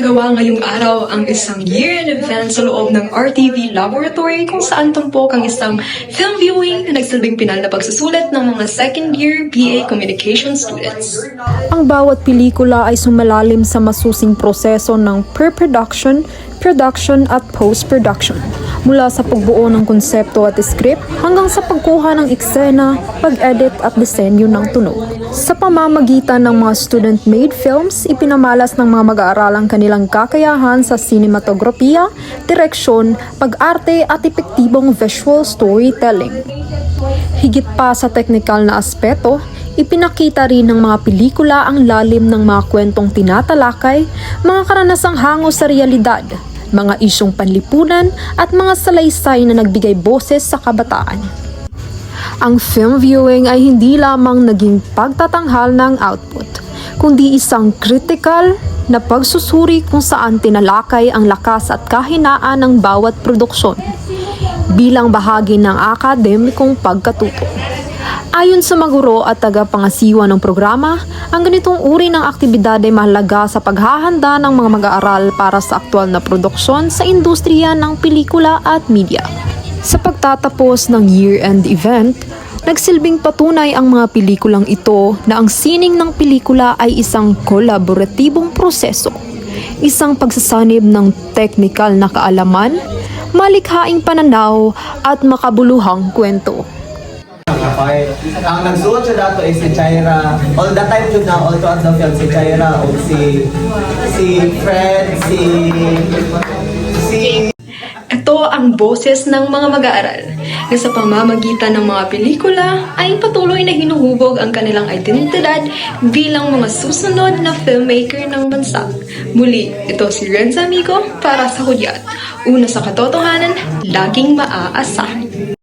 Isinagawa ngayong araw ang isang year-end event sa loob ng RTV Laboratory kung saan tumpok ang isang film viewing na nagsilbing pinal na pagsusulat ng mga second-year BA Communication students. Ang bawat pelikula ay sumalalim sa masusing proseso ng pre-production, production at post-production. Mula sa pagbuo ng konsepto at script hanggang sa pagkuha ng eksena, pag-edit at disenyo ng tunog. Sa pamamagitan ng mga student-made films, ipinamalas ng mga mag-aaralang kanilang kakayahan sa sinematografiya, direksyon, pag-arte at epektibong visual storytelling. Higit pa sa teknikal na aspeto, ipinakita rin ng mga pelikula ang lalim ng mga kwentong tinatalakay, mga karanasang hango sa realidad, mga isyong panlipunan at mga salaysay na nagbigay boses sa kabataan. Ang film viewing ay hindi lamang naging pagtatanghal ng output, kundi isang critical na pagsusuri kung saan tinalakay ang lakas at kahinaan ng bawat produksyon bilang bahagi ng akademikong pagkatuto. Ayon sa mga guro at tagapangasiwa ng programa, ang ganitong uri ng aktibidad ay mahalaga sa paghahanda ng mga mag-aaral para sa aktwal na produksyon sa industriya ng pelikula at media. Sa pagtatapos ng year-end event, nagsilbing patunay ang mga pelikulang ito na ang sining ng pelikula ay isang kolaboratibong proseso, isang pagsasanib ng teknikal na kaalaman, malikhaing pananaw at makabuluhang kwento. Ang nagsuot siya dato ay si Chaira. All the time yun na, all throughout the film, si Chaira o si Fred, Ito ang boses ng mga mag-aaral na sa pamamagitan ng mga pelikula ay patuloy na hinuhubog ang kanilang identidad bilang mga susunod na filmmaker ng bansa. Muli, ito si Renza Amigo para sa Hudyat. Una sa katotohanan, laging maaasahan.